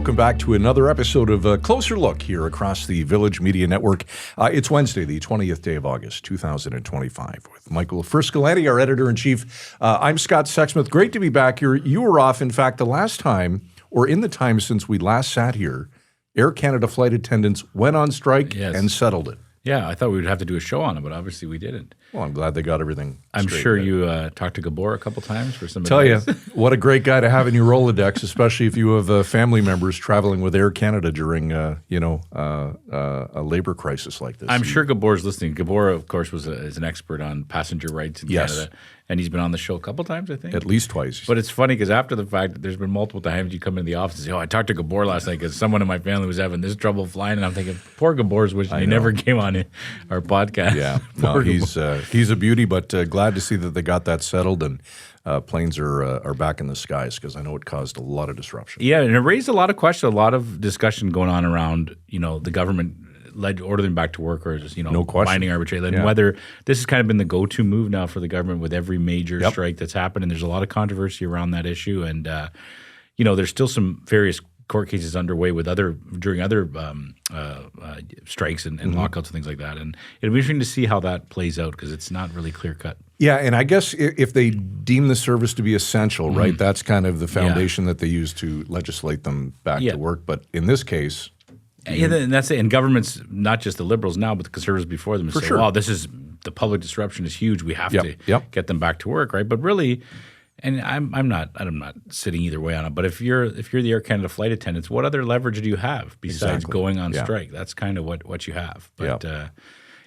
welcome back to another episode of A Closer Look here across the Village Media Network. It's Wednesday, the 20th day of August, 2025, with Michael Friscolanti, our editor-in-chief. I'm Scott Sexsmith. Great to be back here. You were off. In fact, the last time, or in the time since we last sat here, Air Canada flight attendants went on strike and settled it. Yeah, I thought we would have to do a show on it, but obviously we didn't. Well, I'm glad they got everything I'm straight. sure you talked to Gabor a couple times for some Tell advice. you, what a great guy to have in your Rolodex, especially if you have family members traveling with Air Canada during, a labor crisis like this. I'm sure Gabor's listening. Gabor, of course, is an expert on passenger rights in Canada, and he's been on the show a couple times, I think. At least twice. But it's funny because after the fact, there's been multiple times you come into the office and say, I talked to Gabor last night because someone in my family was having this trouble flying, and I'm thinking, poor Gabor's wishing he never came on our podcast. Yeah, no, he's a beauty, but glad to see that they got that settled and planes are back in the skies because I know it caused a lot of disruption. Yeah, and it raised a lot of questions, a lot of discussion going on around, the government order them back to work or just, no question. binding arbitration. And whether this has kind of been the go-to move now for the government with every major strike that's happened. And there's a lot of controversy around that issue. And, there's still some various court cases underway with during other strikes and lockouts and things like that. And it'll be interesting to see how that plays out because it's not really clear-cut. Yeah, and I guess if they deem the service to be essential, right, that's kind of the foundation that they use to legislate them back to work. But in this case... and that's it. And governments, not just the Liberals now, but the Conservatives before them, say, "Wow, the public disruption is huge. We have to get them back to work." Right? But really, and I'm not sitting either way on it. But if you're the Air Canada flight attendants, what other leverage do you have besides going on strike? That's kind of what you have. But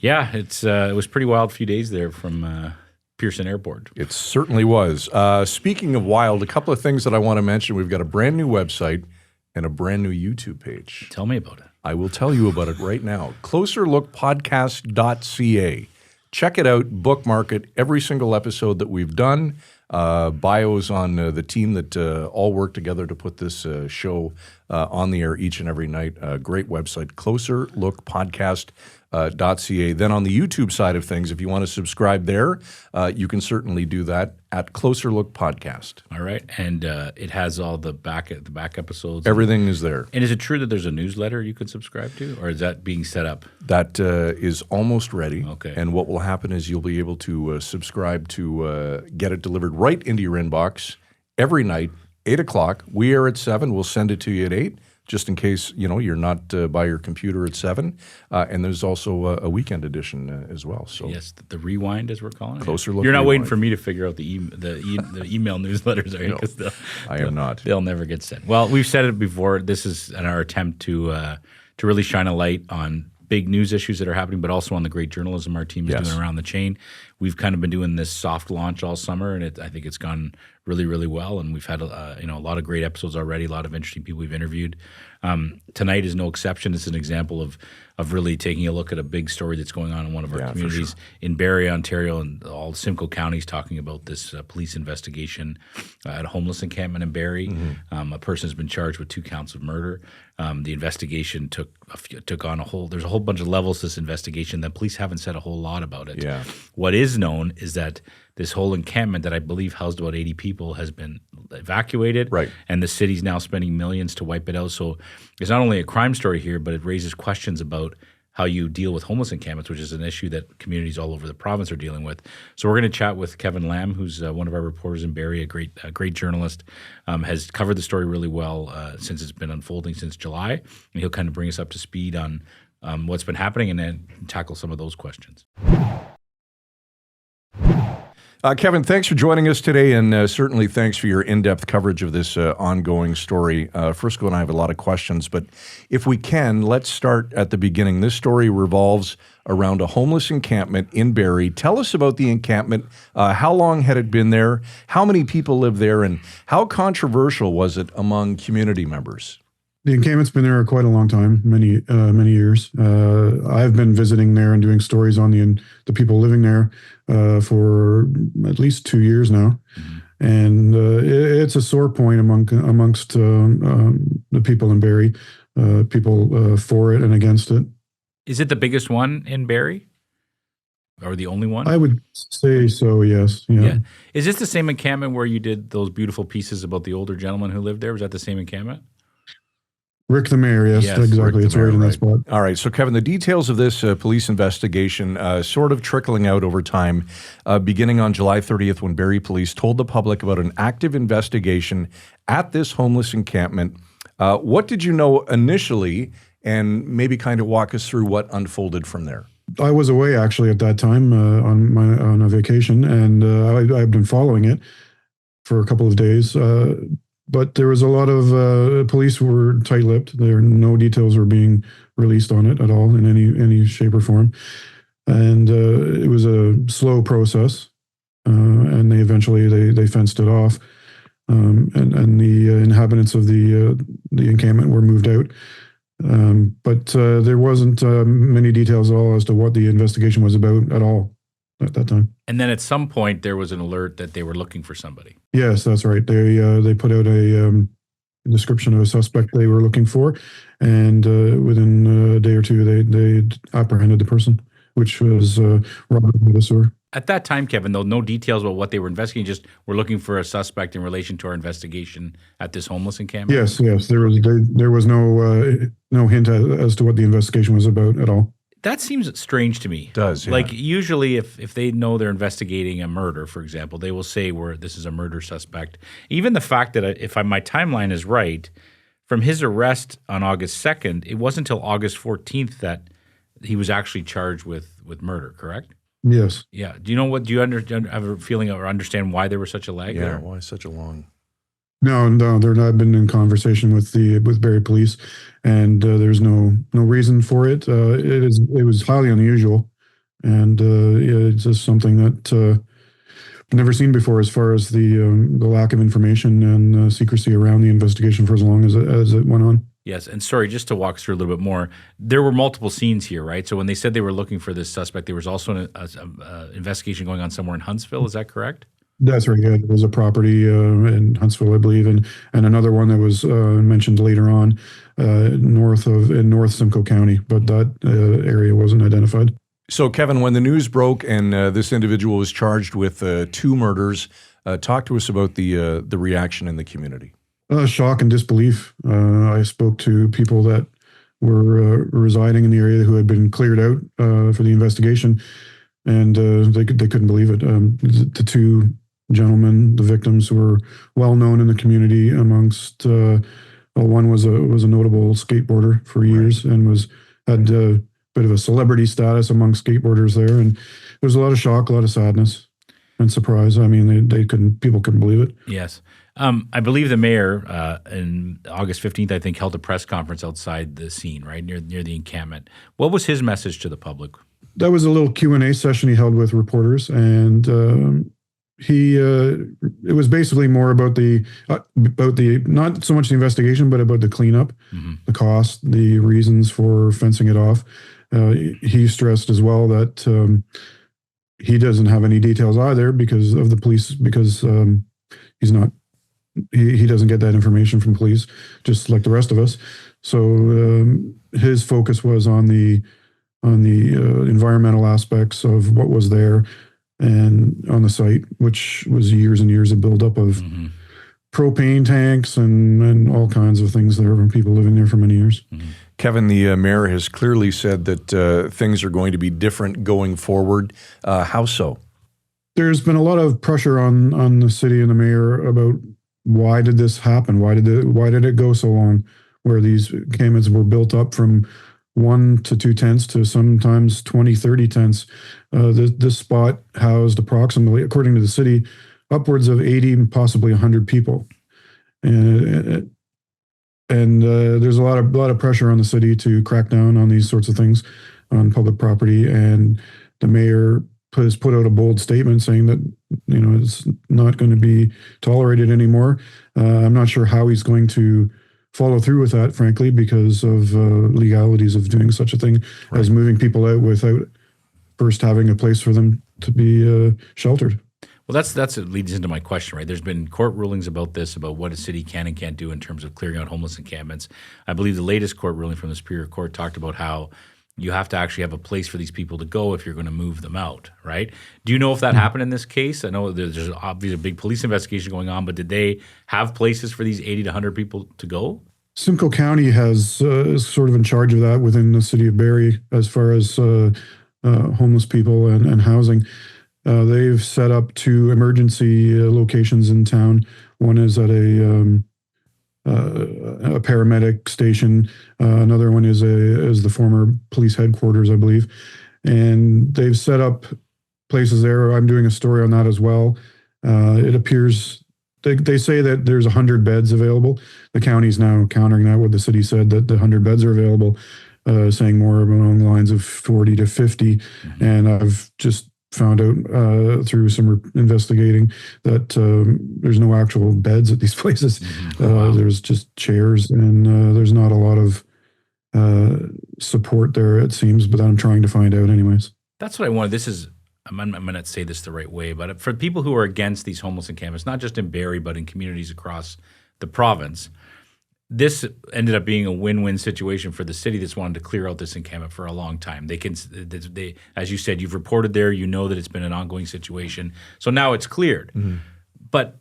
it was pretty wild few days there from Pearson Airport. It certainly was. Speaking of wild, a couple of things that I want to mention. We've got a brand new website and a brand new YouTube page. Tell me about it. I will tell you about it right now. Closerlookpodcast.ca. Check it out, bookmark it. Every single episode that we've done, bios on the team that all work together to put this show on the air each and every night. Great website, closerlookpodcast.ca. Then on the YouTube side of things, if you want to subscribe there, you can certainly do that at Closer Look Podcast. All right, and it has all the back episodes. Everything is there. And is it true that there's a newsletter you could subscribe to, or is that being set up? That is almost ready. Okay. And what will happen is you'll be able to subscribe to get it delivered right into your inbox every night, 8 o'clock. We are at 7. We'll send it to you at 8. Just in case, you're not by your computer at 7. And there's also a weekend edition as well. So yes, the rewind, as we're calling it. Closer Look. You're not rewind. waiting for me to figure out the email newsletters, are you? No, I am not. They'll never get sent. Well, we've said it before. This is our attempt to really shine a light on big news issues that are happening, but also on the great journalism our team is doing around the chain. We've kind of been doing this soft launch all summer, and I think it's gone really, really well. And we've had a lot of great episodes already, a lot of interesting people we've interviewed. Tonight is no exception. It's an example of really taking a look at a big story that's going on in one of our communities in Barrie, Ontario, and all Simcoe counties, talking about this police investigation at a homeless encampment in Barrie. A person has been charged with 2 counts of murder. The investigation took on there's a whole bunch of levels to this investigation. The police haven't said a whole lot about it. Yeah. What is known is that this whole encampment that I believe housed about 80 people has been evacuated. Right. And the city's now spending millions to wipe it out. So it's not only a crime story here, but it raises questions about how you deal with homeless encampments, which is an issue that communities all over the province are dealing with. So we're going to chat with Kevin Lamb, who's one of our reporters in Barrie, a great journalist, has covered the story really well since it's been unfolding since July. And he'll kind of bring us up to speed on what's been happening and then tackle some of those questions. Kevin, thanks for joining us today, and certainly thanks for your in-depth coverage of this ongoing story. Frisco and I have a lot of questions, but if we can, let's start at the beginning. This story revolves around a homeless encampment in Barrie. Tell us about the encampment. How long had it been there? How many people live there? And how controversial was it among community members? The encampment's been there quite a long time, many years. I've been visiting there and doing stories on the people living there for at least 2 years now, and it's a sore point amongst the people in Barrie, people for it and against it. Is it the biggest one in Barrie? Or the only one? I would say so, yes. Yeah. Is this the same encampment where you did those beautiful pieces about the older gentleman who lived there? Was that the same encampment? Rick the Mayor, yes, Yes, exactly. Rick It's the Mayor, right in that right. spot. All right. So, Kevin, the details of this police investigation sort of trickling out over time, beginning on July 30th when Barrie Police told the public about an active investigation at this homeless encampment. What did you know initially, and maybe kind of walk us through what unfolded from there? I was away actually at that time on a vacation, and I've been following it for a couple of days. But there was a lot of police were tight-lipped. No details were being released on it at all in any shape or form, and it was a slow process. And they eventually they fenced it off, and the inhabitants of the encampment were moved out. But there wasn't many details at all as to what the investigation was about at all at that time. And then at some point, there was an alert that they were looking for somebody. Yes, that's right. They put out a description of a suspect they were looking for, and within a day or two, they apprehended the person, which was Robert Nuttall. At that time, Kevin, though, no details about what they were investigating, just we're looking for a suspect in relation to our investigation at this homeless encampment? Yes. There was no hint as to what the investigation was about at all. That seems strange to me. It does, yeah. Like usually if they know they're investigating a murder, for example, they will say this is a murder suspect. Even the fact that my timeline is right, from his arrest on August 2nd, it wasn't until August 14th that he was actually charged with murder, correct? Yes. Yeah. Do you have a feeling or understand why there was such a lag Yeah, there? why such a long... No, they're not been in conversation with Barrie Police, and there's no reason for it. It was highly unusual, and it's just something that I've never seen before, as far as the lack of information and secrecy around the investigation for as long as it went on. Yes, and sorry, just to walk through a little bit more, there were multiple scenes here, right? So when they said they were looking for this suspect, there was also an investigation going on somewhere in Huntsville. Is that correct? That's right. Yeah, there was a property in Huntsville, I believe, and another one that was mentioned later on in North Simcoe County, but that area wasn't identified. So, Kevin, when the news broke and this individual was charged with 2 murders, talk to us about the reaction in the community. Shock and disbelief. I spoke to people that were residing in the area who had been cleared out for the investigation, and they couldn't believe it. The 2 gentlemen, the victims, were well known in the community amongst. One was a notable skateboarder for years, and had a bit of a celebrity status among skateboarders there, and there was a lot of shock, a lot of sadness and surprise. I mean, people couldn't believe it. Yes. I believe the mayor on August 15th, I think, held a press conference outside the scene, right, near the encampment. What was his message to the public? That was a little Q&A session he held with reporters, and it was basically more about the not so much the investigation, but about the cleanup, the cost, the reasons for fencing it off. He stressed as well that he doesn't have any details either because of the police, because he doesn't get that information from police, just like the rest of us. So his focus was on the environmental aspects of what was there and on the site, which was years and years of buildup of propane tanks and all kinds of things there from people living there for many years. Kevin, the mayor has clearly said that things are going to be different going forward. How so? There's been a lot of pressure on the city and the mayor about why did this happen? Why did it go so long, where these encampments were built up from 1 to 2 tents to sometimes 20, 30 tents. This spot housed approximately, according to the city, upwards of 80 and possibly 100 people. And there's a lot of pressure on the city to crack down on these sorts of things on public property. And the mayor has put out a bold statement saying that it's not going to be tolerated anymore. I'm not sure how he's going to follow through with that, frankly, because of legalities of doing such a thing as moving people out without first having a place for them to be sheltered. Well, that's it leads into my question, right? There's been court rulings about this, about what a city can and can't do in terms of clearing out homeless encampments. I believe the latest court ruling from the Superior Court talked about how you have to actually have a place for these people to go if you're going to move them out, right? Do you know if that happened in this case? I know there's obviously a big police investigation going on, but did they have places for these 80 to 100 people to go? Simcoe County is sort of in charge of that within the city of Barrie as far as homeless people and housing. They've set up 2 emergency locations in town. One is at a paramedic station. Another one is the former police headquarters, I believe. And they've set up places there. I'm doing a story on that as well. It appears they say that there's 100 beds available. The county's now countering that. What the city said that the 100 beds are available, saying more along the lines of 40 to 50. Mm-hmm. And I've just found out through some investigating that there's no actual beds at these places. Mm-hmm. Wow. There's just chairs, and there's not a lot of support there, it seems, but I'm trying to find out anyways. That's what I wanted. I'm going to say this the right way, but for people who are against these homeless encampments, not just in Barrie, but in communities across the province, this ended up being a win-win situation for the city that's wanted to clear out this encampment for a long time. They, as you said, you've reported there, you know that it's been an ongoing situation. So now it's cleared. Mm-hmm. But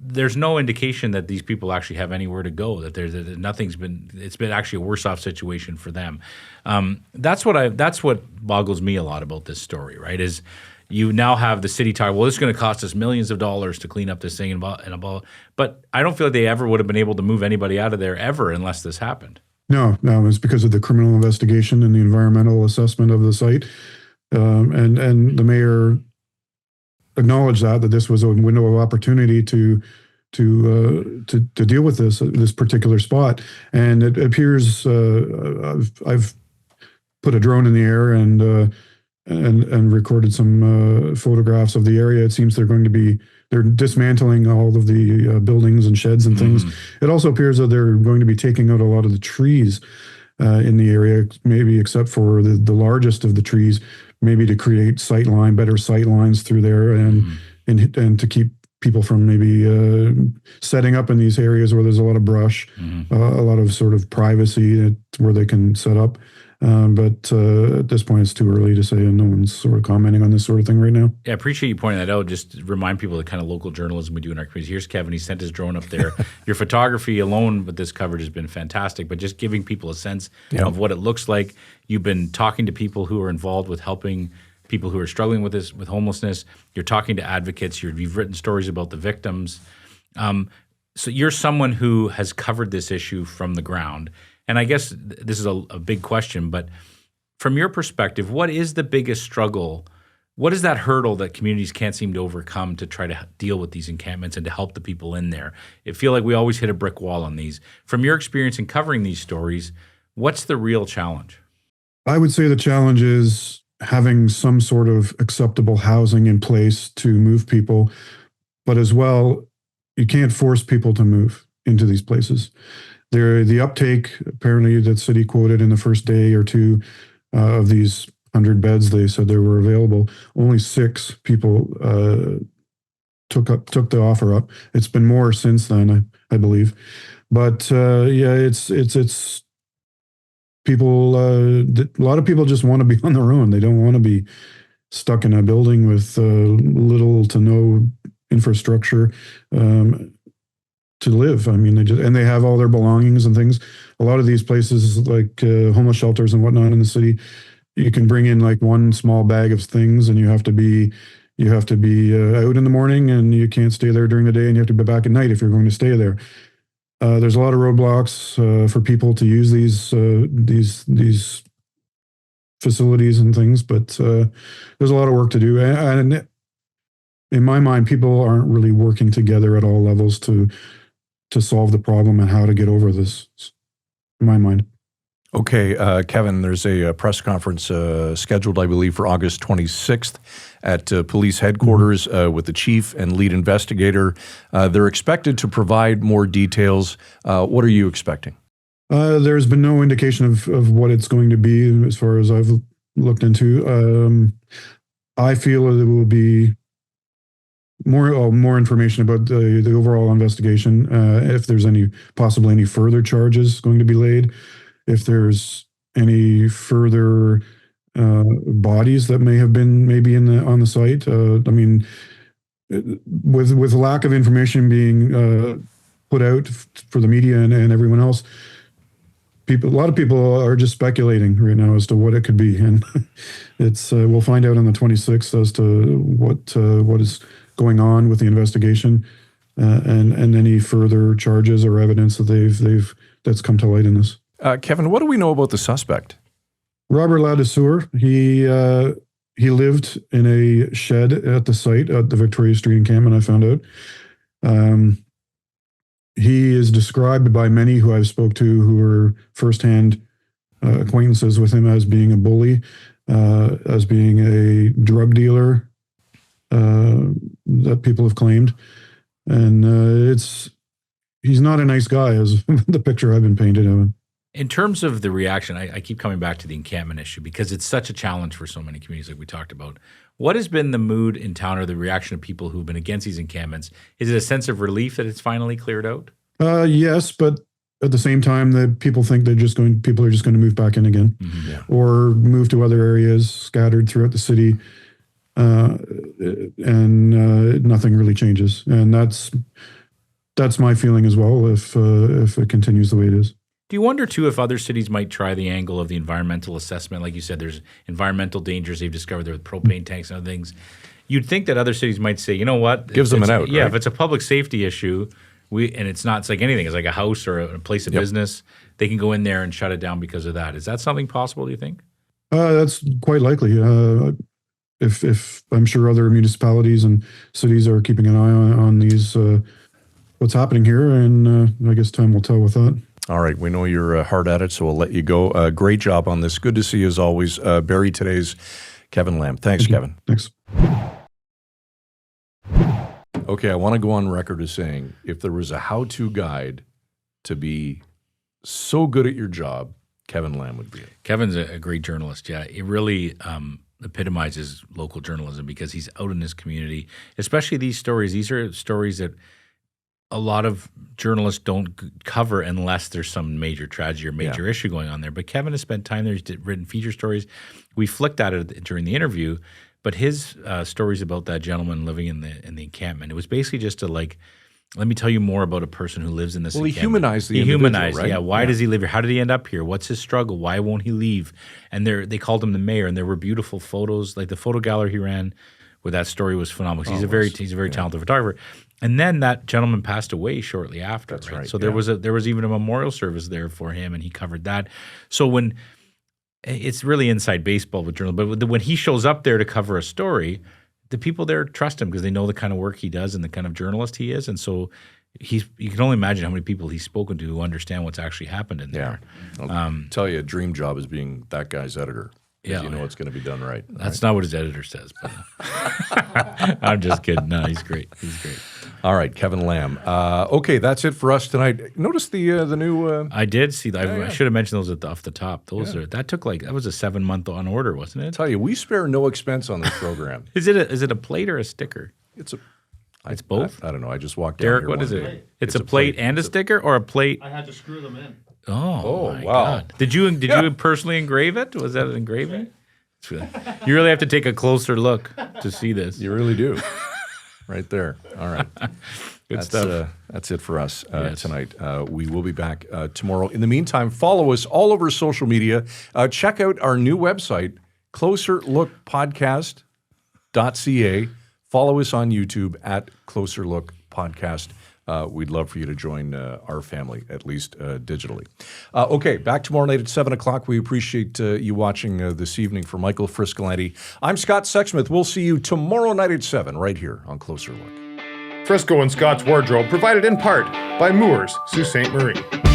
there's no indication that these people actually have anywhere to go, that it's been actually a worse off situation for them. That's what boggles me a lot about this story, right? Is you now have the city talking, well, it's going to cost us millions of dollars to clean up this thing but I don't feel like they ever would have been able to move anybody out of there ever unless this happened. No, it's because of the criminal investigation and the environmental assessment of the site. And the mayor acknowledged that this was a window of opportunity to deal with this particular spot. And it appears I've put a drone in the air and recorded some photographs of the area. It seems they're dismantling all of the buildings and sheds and things. Mm-hmm. It also appears that they're going to be taking out a lot of the trees in the area, maybe except for the largest of the trees, maybe to create better sight lines through there and to keep people from maybe setting up in these areas where there's a lot of brush, a lot of sort of privacy where they can set up. But at this point, it's too early to say, and no one's sort of commenting on this sort of thing right now. Yeah, I appreciate you pointing that out. Just remind people the kind of local journalism we do in our community. Here's Kevin. He sent his drone up there. Your photography alone with this coverage has been fantastic, but just giving people a sense of what it looks like. You've been talking to people who are involved with helping people who are struggling with homelessness. You're talking to advocates. You've written stories about the victims. So you're someone who has covered this issue from the ground. And I guess this is a big question, but from your perspective, what is the biggest struggle? What is that hurdle that communities can't seem to overcome to try to deal with these encampments and to help the people in there? I feel like we always hit a brick wall on these. From your experience in covering these stories, what's the real challenge? I would say the challenge is having some sort of acceptable housing in place to move people, but as well, you can't force people to move into these places. The uptake, apparently, that city quoted in the first day or two of these 100 beds, they said they were available. Only 6 people took the offer up. It's been more since then, I believe. But it's people. A lot of people just want to be on their own. They don't want to be stuck in a building with little to no infrastructure. To live. I mean, they have all their belongings and things. A lot of these places, like homeless shelters and whatnot in the city, you can bring in like one small bag of things, and you have to be out in the morning, and you can't stay there during the day, and you have to be back at night if you're going to stay there. There's a lot of roadblocks for people to use these facilities and things, but there's a lot of work to do. And in my mind, people aren't really working together at all levels to solve the problem and how to get over this, in my mind. Okay, Kevin, there's a press conference scheduled, I believe, for August 26th at police headquarters with the chief and lead investigator. They're expected to provide more details. What are you expecting? There's been no indication of what it's going to be as far as I've looked into. I feel that it will be more information about the overall investigation, if there's possibly any further charges going to be laid, if there's any further bodies that may have been maybe on the site. I mean, with lack of information being put out for the media and everyone else, a lot of people are just speculating right now as to what it could be, and it's we'll find out on the 26th as to what is going on with the investigation, and any further charges or evidence that that's come to light in this. Kevin, what do we know about the suspect? Robert Ladesseur, he lived in a shed at the site at the Victoria Street encampment, I found out. He is described by many who I've spoke to who are firsthand acquaintances with him as being a bully, as being a drug dealer, that people have claimed. And he's not a nice guy, as the picture I've been painted of him. In terms of the reaction, I keep coming back to the encampment issue because it's such a challenge for so many communities like we talked about. What has been the mood in town or the reaction of people who've been against these encampments? Is it a sense of relief that it's finally cleared out? Yes, but at the same time, that people think people are just going to move back in again, or move to other areas scattered throughout the city, and nothing really changes. And that's my feeling as well. If it continues the way it is. Do you wonder, too, if other cities might try the angle of the environmental assessment? Like you said, there's environmental dangers they've discovered there with propane tanks and other things. You'd think that other cities might say, you know what? Gives them an out, Yeah, right? If it's a public safety issue, and it's like anything. It's like a house or a place of business. They can go in there and shut it down because of that. Is that something possible, do you think? That's quite likely. If I'm sure other municipalities and cities are keeping an eye on these, what's happening here, and I guess time will tell with that. All right, we know you're hard at it, so we'll let you go. Great job on this. Good to see you as always. Barrie today's Kevin Lamb. Thanks, Kevin. Thanks. Okay, I want to go on record as saying if there was a how-to guide to be so good at your job, Kevin Lamb would be it. Kevin's a great journalist. Yeah, it really epitomizes local journalism because he's out in his community, especially these stories. These are stories that a lot of journalists don't cover unless there's some major tragedy or major issue going on there. But Kevin has spent time there. He's written feature stories. We flicked at it during the interview, but his stories about that gentleman living in the encampment, it was basically just to let me tell you more about a person who lives in this encampment. He humanized the individual, right? Yeah. Why does he live here? How did he end up here? What's his struggle? Why won't he leave? And they called him the mayor, and there were beautiful photos. Like the photo gallery he ran with that story was phenomenal. He's a very talented photographer. And then that gentleman passed away shortly after. That's right. So there was even a memorial service there for him, and he covered that. So when it's really inside baseball with journalism, but when he shows up there to cover a story, the people there trust him because they know the kind of work he does and the kind of journalist he is. And so you can only imagine how many people he's spoken to who understand what's actually happened in there. I'll tell you, a dream job is being that guy's editor. Yeah, you know it's going to be done right. That's not what his editor says, but I'm just kidding. No, he's great. He's great. All right, Kevin Lamb. Okay, that's it for us tonight. Notice the new. I did see that. I should have mentioned those off the top. That was a 7-month on order, wasn't it? I tell you, we spare no expense on this program. Is it a plate or a sticker? It's both. I don't know. I just walked down Derek, here what one is day. it? It's a plate and a sticker, or a plate? I had to screw them in. Oh my wow. God! Did you personally engrave it? Was that an engraving? You really have to take a closer look to see this. You really do. Right there. All right. Good stuff. That's it for us tonight. We will be back tomorrow. In the meantime, follow us all over social media. Check out our new website, closerlookpodcast.ca. Follow us on YouTube at Closer Look Podcast. We'd love for you to join our family, at least digitally. Okay, back tomorrow night at 7 o'clock. We appreciate you watching this evening. For Michael Friscolanti, I'm Scott Sexsmith. We'll see you tomorrow night at 7 right here on Closer Look. Frisco and Scott's Wardrobe provided in part by Moores, Sault Ste. Marie.